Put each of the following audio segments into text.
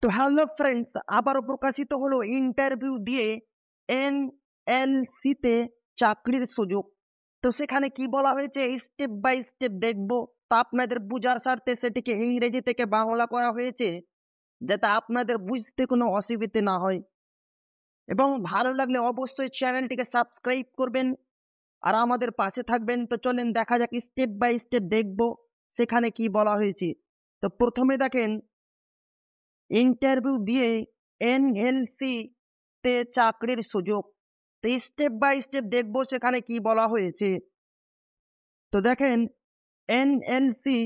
তো hello friends, আবারও প্রকাশিত হলো ইন্টারভিউ দিয়ে এনএলসি তে চাকরির সুযোগ। তো সেখানে কি বলা হয়েছে স্টেপ বাই স্টেপ দেখবো। তা আপনাদের বুঝার স্বার্থে সেটিকে ইংরেজি থেকে বাংলা করা হয়েছে, যাতে আপনাদের বুঝতে কোনো অসুবিধে না হয়। এবং ভালো লাগলে অবশ্যই চ্যানেলটিকে সাবস্ক্রাইব করবেন আর আমাদের পাশে থাকবেন। তো চলেন দেখা যাক স্টেপ বাই স্টেপ দেখবো সেখানে কি বলা হয়েছে। তো প্রথমে দেখেন, ইন্টারভিউ দিয়ে এনএলসি তে চাকরির সুযোগ। তো স্টেপ বাই স্টেপ দেখবো সেখানে কি বলা হয়েছে। তো দেখেন, এনএলসি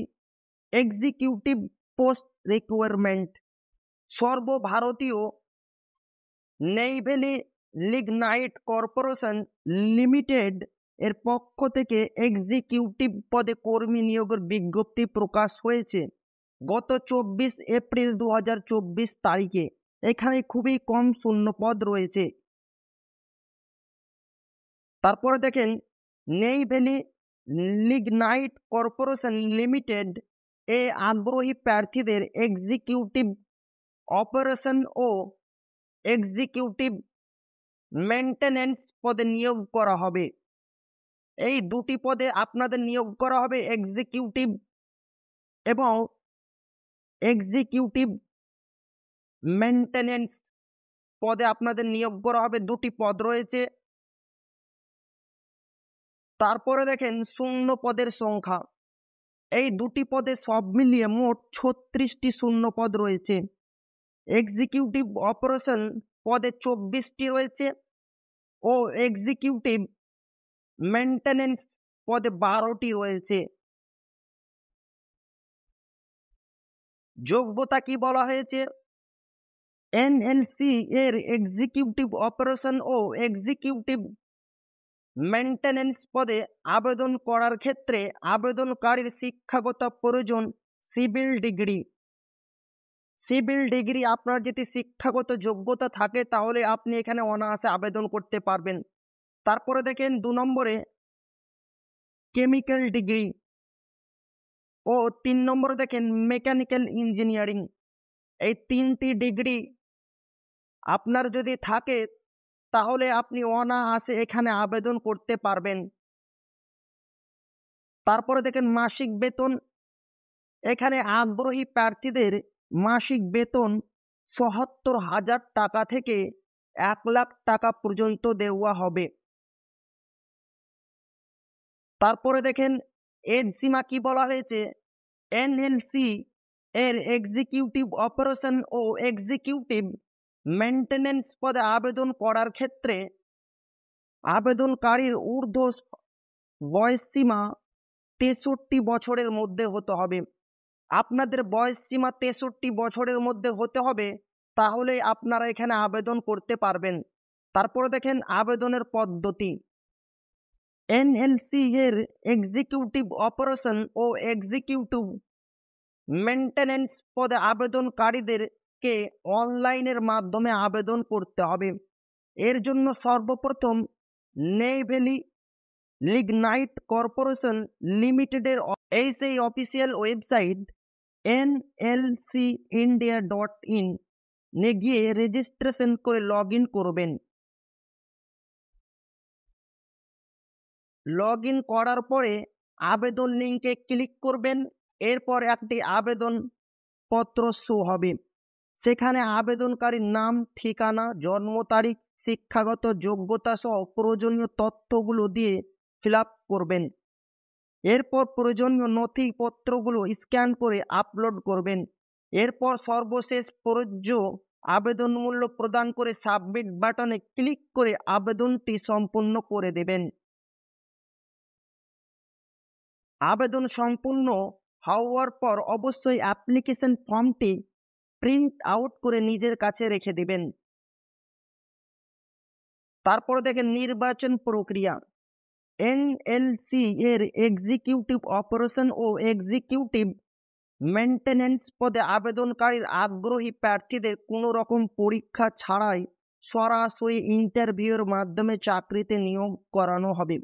এক্সিকিউটিভ পোস্ট রিকোয়ারমেন্ট, সর্বভারতীয় নেইভেলি লিগনাইট কর্পোরেশন লিমিটেড এর পক্ষ থেকে এক্সিকিউটিভ পদে কর্মী নিয়োগের বিজ্ঞপ্তি প্রকাশ হয়েছে গত 24 এপ্রিল 2024 তারিখে। এখানে খুবই কম শূন্য পদ রয়েছে। তারপরে দেখেন, নেইভেলি লিগনাইট কর্পোরেশন লিমিটেড এ আগ্রহী প্রার্থীদের এক্সিকিউটিভ অপারেশন ও এক্সিকিউটিভ মেইনটেনেন্স পদে নিয়োগ করা হবে। এই দুটি পদে আপনাদের নিয়োগ করা হবে, এক্সিকিউটিভ এবং এক্সিকিউটিভ মেইনটেনেন্স পদে আপনাদের নিয়োগ করা হবে। দুটি পদ রয়েছে। তারপরে দেখেন শূন্য পদের সংখ্যা, এই দুটি পদে সব মিলিয়ে মোট 36টি শূন্য পদ রয়েছে। এক্সিকিউটিভ অপারেশন পদে 24টি রয়েছে ও এক্সিকিউটিভ মেইনটেনেন্স পদে 12টি রয়েছে। যোগ্যতা কি বলা হয়েছে, এনএলসি এর এক্সিকিউটিভ অপারেশন ও এক্সিকিউটিভ মেইনটেনেন্স পদে আবেদন করার ক্ষেত্রে আবেদনকারীর শিক্ষাগত প্রয়োজন সিভিল ডিগ্রি। সিভিল ডিগ্রি আপনার যদি শিক্ষাগত যোগ্যতা থাকে তাহলে আপনি এখানে অনায়াসে আবেদন করতে পারবেন। তারপরে দেখেন 2 নম্বরে কেমিক্যাল ডিগ্রি ও 3 নম্বরে দেখেন মেকানিক্যাল ইঞ্জিনিয়ারিং। এই 3টি ডিগ্রি আপনার যদি থাকে তাহলে আপনি অনায়াসে এখানে আবেদন করতে পারবেন। তারপরে দেখেন মাসিক বেতন, এখানে আগ্রহী প্রার্থীদের মাসিক বেতন ৭৭,০০০ টাকা থেকে 1,00,000 টাকা পর্যন্ত দেওয়া হবে। তারপরে দেখেন এজ সীমা কি বলা হয়েছে, এনএলসি এর এক্সিকিউটিভ অপারেশন ও এক্সিকিউটিভ মেইনটেনেন্স পদে আবেদন করার ক্ষেত্রে আবেদনকারীর ঊর্ধ্ব বয়স সীমা 63 বছরের মধ্যে হতে হবে। আপনাদের বয়স সীমা 63 বছরের মধ্যে হতে হবে, তাহলে আপনারা এখানে আবেদন করতে পারবেন। তারপরে দেখেন আবেদনের পদ্ধতি, এনএলসি এর এক্সিকিউটিভ অপারেশন ও এক্সিকিউটিভ মেইনটেনেন্স পদে আবেদনকারীদেরকে অনলাইনের মাধ্যমে আবেদন করতে হবে। এর জন্য সর্বপ্রথম নেইভেলি লিগনাইট কর্পোরেশন লিমিটেডের সেই অফিসিয়াল ওয়েবসাইট nlcindia.in নে গিয়ে রেজিস্ট্রেশন করে লগ ইন করবেন। লগ ইন করার পরে আবেদন লিঙ্কে ক্লিক করবেন। এরপর একটি আবেদন পত্র শো হবে। সেখানে আবেদনকারীর নাম, ঠিকানা, জন্ম তারিখ, শিক্ষাগত যোগ্যতা সহ প্রয়োজনীয় তথ্যগুলো দিয়ে ফিল আপ করবেন। এরপর প্রয়োজনীয় নথিপত্রগুলো স্ক্যান করে আপলোড করবেন। এরপর সর্বশেষ প্রযোজ্য আবেদন মূল্য প্রদান করে সাবমিট বাটনে ক্লিক করে আবেদনটি সম্পূর্ণ করে দেবেন। আবেদন সম্পূর্ণ হওয়ার পর অবশ্যই অ্যাপ্লিকেশন ফর্মটি প্রিন্ট আউট করে নিজের কাছে রেখে দিবেন। তারপর দেখেন নির্বাচন প্রক্রিয়া, এনএলসি এর এক্সিকিউটিভ অপারেশন ও এক্সিকিউটিভ মেইনটেনেন্স পদে আবেদনকারীর আগ্রহী প্রার্থীদের কোনো রকম পরীক্ষা ছাড়াই সরাসরি ইন্টারভিউর মাধ্যমে চাকরিতে নিয়োগ করানো হবে।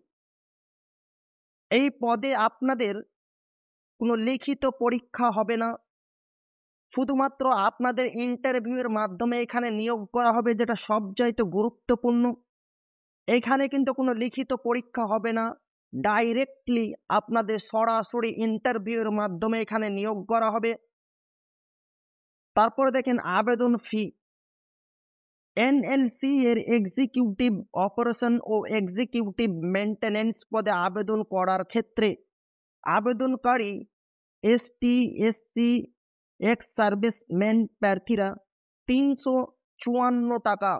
এই পদে আপনাদের কোনো লিখিত পরীক্ষা হবে না, শুধুমাত্র আপনাদের ইন্টারভিউয়ের মাধ্যমে এখানে নিয়োগ করা হবে, যেটা সবচাইতে গুরুত্বপূর্ণ। এখানে কিন্তু কোনো লিখিত পরীক্ষা হবে না, ডাইরেক্টলি আপনাদের সরাসরি ইন্টারভিউয়ের মাধ্যমে এখানে নিয়োগ করা হবে। তারপরে দেখেন আবেদন ফি। এনএলসি এর এক্সিকিউটিভ অপারেশন ও এক্সিকিউটিভ মেইনটেনেন্স পদে আবেদন করার ক্ষেত্রে আবেদনকারী এসটি, এসসি, এক্স সার্ভিসম্যান প্রার্থীরা 354 টাকা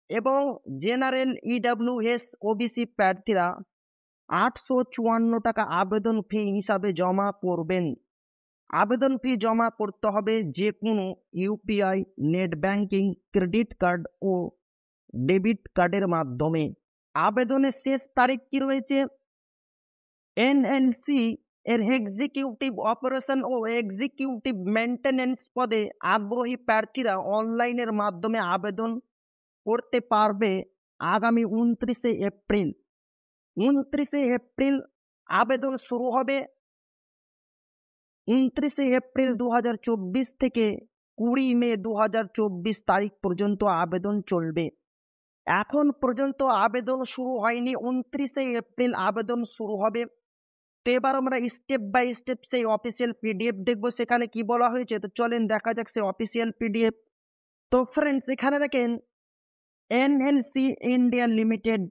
এবং জেনারেল ইডাব্লিউএস ওবিসি প্রার্থীরা 854 টাকা আবেদন ফি হিসাবে জমা করবেন। আবেদন ফি জমা করতে হবে যে কোনো UPI, net banking, credit card ও ডেবিট কার্ডের মাধ্যমে। আবেদনের শেষ তারিখ কি রয়েছে? এনএলসি এর এক্সিকিউটিভ অপারেশন ও এক্সিকিউটিভ মেইনটেনেন্স পদে আগ্রহী প্রার্থীরা অনলাইনের মাধ্যমে আবেদন করতে পারবে আগামী 29শে এপ্রিল। 29শে এপ্রিল আবেদন শুরু হবে। 29শে এপ্রিল 2024 থেকে 20 মে 2024 তারিখ পর্যন্ত আবেদন চলবে। এখন পর্যন্ত আবেদন শুরু হয়নি, 29শে এপ্রিল আবেদন শুরু হবে। তো এবার আমরা স্টেপ বাই স্টেপ সেই অফিসিয়াল পিডিএফ দেখবো, সেখানে কি বলা হয়েছে। তো চলেন দেখা যাক সেই অফিসিয়াল পিডিএফ। তো ফ্রেন্ডস, এখানে দেখেন এনএলসি ইন্ডিয়া লিমিটেড,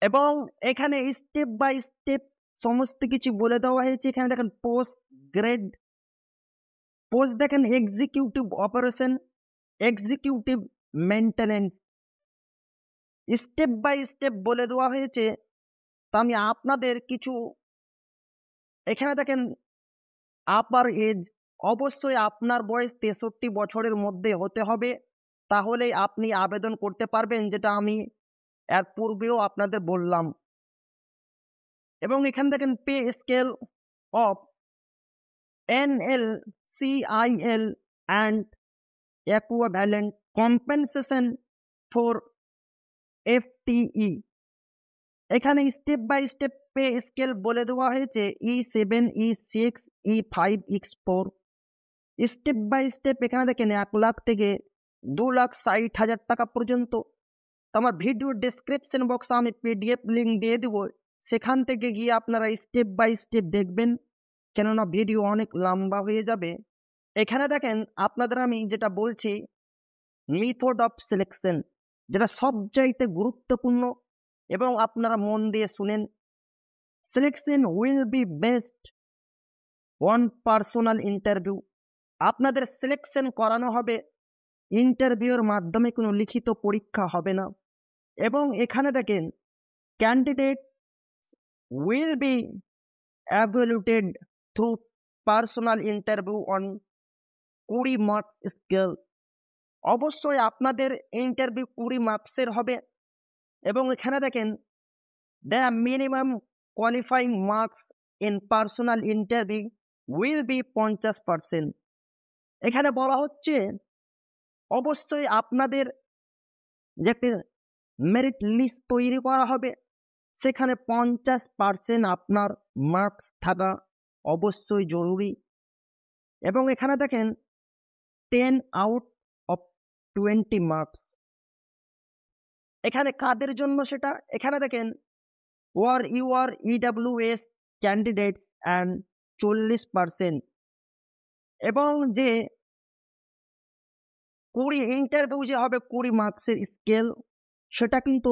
এবং এখানে স্টেপ বাই স্টেপ সমস্ত কিছু বলে দেওয়া হয়েছে। এখানে দেখেন পোস্ট গ্রেড, পোস্ট দেখেন executive operation, executive maintenance, step by step বলে দেওয়া হয়েছে। তো আমি আপনাদের কিছু, এখানে দেখেন আপার এজ, অবশ্যই আপনার বয়স 63 বছরের মধ্যে হতে হবে, তাহলেই আপনি আবেদন করতে পারবেন, যেটা আমি এর পূর্বেও আপনাদের বললাম। এবং এখানে দেখেন pay scale of NLCIL and equivalent compensation for FTE। এখানে step by step pay scale বলে দেওয়া হয়েছে E7, E6, E5, X4। Step by step এখানে দেখেন 1 লাখ থেকে 2,60,000 টাকা পর্যন্ত। আমার ভিডিও ডেসক্রিপশন বক্সে আমি পিডিএফ লিঙ্ক দিয়ে দেবো, সেখান থেকে গিয়ে আপনারা স্টেপ বাই স্টেপ দেখবেন, কেননা ভিডিও অনেক লম্বা হয়ে যাবে। এখানে দেখেন আপনাদের আমি যেটা বলছি, মেথড অফ সিলেকশন, যেটা সবচাইতে গুরুত্বপূর্ণ, এবং আপনারা মন দিয়ে শুনেন। Selection will be based on personal interview. আপনাদের সিলেকশন করানো হবে ইন্টারভিউর মাধ্যমে, কোনো লিখিত পরীক্ষা হবে না। এবং এখানে দেখেন candidate will be evaluated through personal interview on 20 marks scale. অবশ্যই আপনাদের ইন্টারভিউ 20 মার্কসের হবে। এবং এখানে দেখেন the minimum qualifying marks in personal interview will be 50%। এখানে বলা হচ্ছে অবশ্যই আপনাদের যে একটি মেরিট লিস্ট তৈরি করা হবে, সেখানে 50% আপনার মার্কস থাকা অবশ্যই জরুরি। এবং এখানে দেখেন 10 আউট অফ 20 মার্কস। এখানে কাদের জন্য সেটা? এখানে দেখেন or UR EWS candidates and 40%। এবং যে 20 ইন্টারভিউ যে হবে 20 মার্কসের স্কেল, সেটা কিন্তু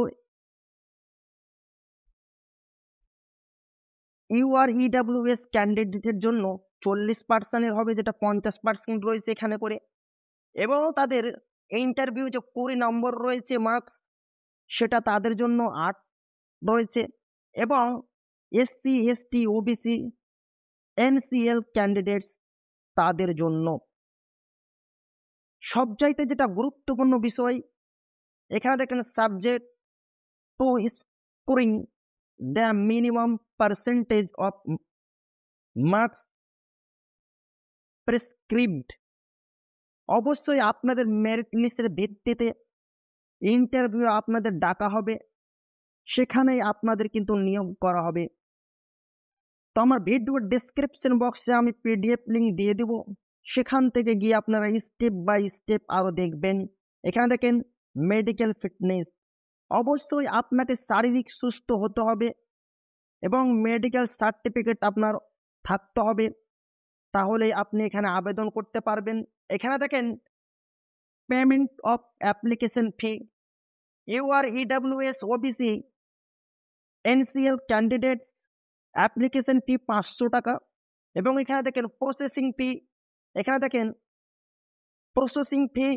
ইউআর ইডাব্লিউএস ক্যান্ডিডেটের জন্য 40% হবে, যেটা 50% রয়েছে এখানে করে। এবং তাদের ইন্টারভিউ যে 20 নম্বর রয়েছে মার্কস, সেটা তাদের জন্য 8 রয়েছে। এবং SC, ST, OBC, NCL candidates তাদের জন্য। সবচাইতে যেটা গুরুত্বপূর্ণ বিষয়, এখানে দেখেন subject to scoring the minimum percentage of marks prescribed. অবশ্যই আপনাদের মেরিট লিস্টের ভিত্তিতে ইন্টারভিউ আপনাদের ডাকা হবে, সেখানেই আপনাদের কিন্তু নিয়োগ করা হবে। তো আমার ভিডিওর ডেসক্রিপশন বক্সে আমি পিডিএফ লিঙ্ক দিয়ে দেব, সেখান থেকে গিয়ে আপনারা স্টেপ বাই স্টেপ আরও দেখবেন। এখানে দেখেন মেডিকেল ফিটনেস, অবশ্যই আপনাকে শারীরিক সুস্থ হতে হবে এবং মেডিকেল সার্টিফিকেট আপনার থাকতে হবে, তাহলে আপনি এখানে আবেদন করতে পারবেন। এখানে দেখেন payment of application fee, UR EWS OBC NCL candidates, application fee 500 টাকা। এবং এখানে দেখেন প্রসেসিং ফি, এখানে দেখেন প্রসেসিং ফি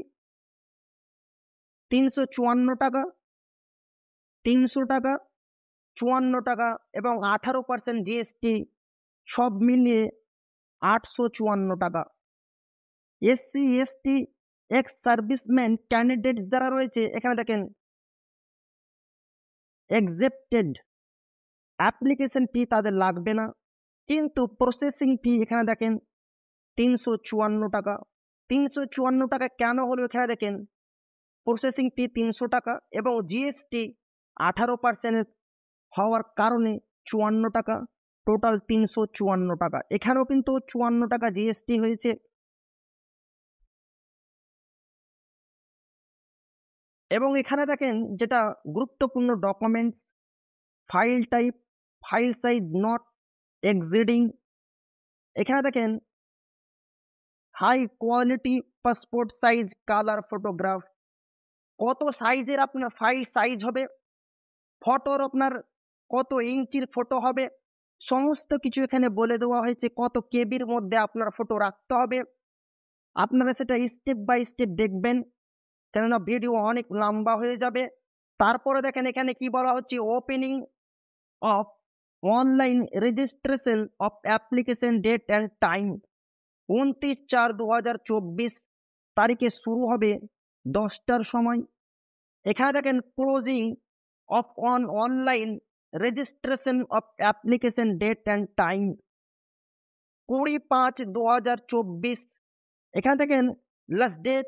354 টাকা, 300 টাকা, 54 টাকা এবং 18% জিএসটি, সব মিলিয়ে 854 টাকা। SC ST ex serviceman candidate যারা রয়েছে, এখানে দেখেন এক্সেপ্টেড, অ্যাপ্লিকেশন ফি তাদের লাগবে না, কিন্তু প্রসেসিং ফি এখানে দেখেন 354 টাকা। 354 টাকা কেন হলো, এখানে দেখেন প্রসেসিং ফি 300 টাকা এবং জিএসটি 18% হওয়ার কারণে 54 টাকা, টোটাল 354 টাকা। এখানেও কিন্তু 54 টাকা জিএসটি হয়েছে। এবং এখানে দেখেন যেটা গুরুত্বপূর্ণ documents, file type, file size not exceeding, এখানে দেখেন high quality passport size colour photograph, কত সাইজের আপনার ফাইল সাইজ হবে, ফটোর আপনার কত ইঞ্চির ফটো হবে, সমস্ত কিছু এখানে বলে দেওয়া হয়েছে। কত কেবির মধ্যে আপনার ফটো রাখতে হবে, আপনারা সেটা স্টেপ বাই স্টেপ দেখবেন, কেননা ভিডিও অনেক লম্বা হয়ে যাবে। তারপরে দেখেন এখানে কি বলা হচ্ছে, opening of online registration of application date and time 29/4/2024 তারিখে শুরু হবে 10টার সময়। এখানে দেখেন closing of online registration of application date and time 20/5/2024। এখানে দেখেন last date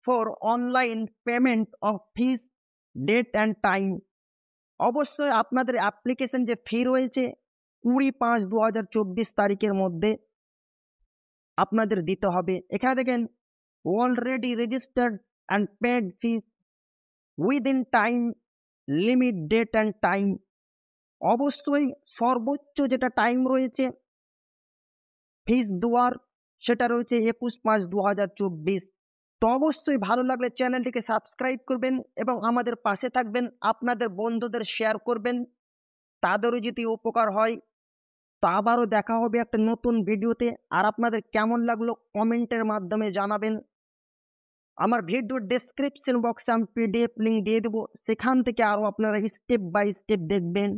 for online payment of fees date and time, অবশ্যই আপনাদের অ্যাপ্লিকেশন যে ফি রয়েছে 20/5/2024 তারিখের মধ্যে আপনাদের দিতে হবে। এখানে দেখেন already registered and paid fees within time limit date and time, অবশ্যই সর্বোচ্চ যেটা টাইম রয়েছে ফিস দেওয়ার সেটা রয়েছে 21/5/2024। তো অবশ্যই ভালো লাগলে চ্যানেলটিকে সাবস্ক্রাইব করবেন এবং আমাদের পাশে থাকবেন, আপনাদের বন্ধুদের শেয়ার করবেন, তাদেরও যদি উপকার হয়। তো আবারও দেখা হবে একটা নতুন ভিডিওতে। আর আপনাদের কেমন লাগলো কমেন্টের মাধ্যমে জানাবেন। আমার ভিডিওর ডেসক্রিপশন বক্সে আমি পিডিএফ লিঙ্ক দিয়ে দেবো, সেখান থেকে আরও আপনারা স্টেপ বাই স্টেপ দেখবেন।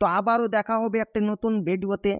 তো আবারও দেখা হবে একটা নতুন ভিডিওতে।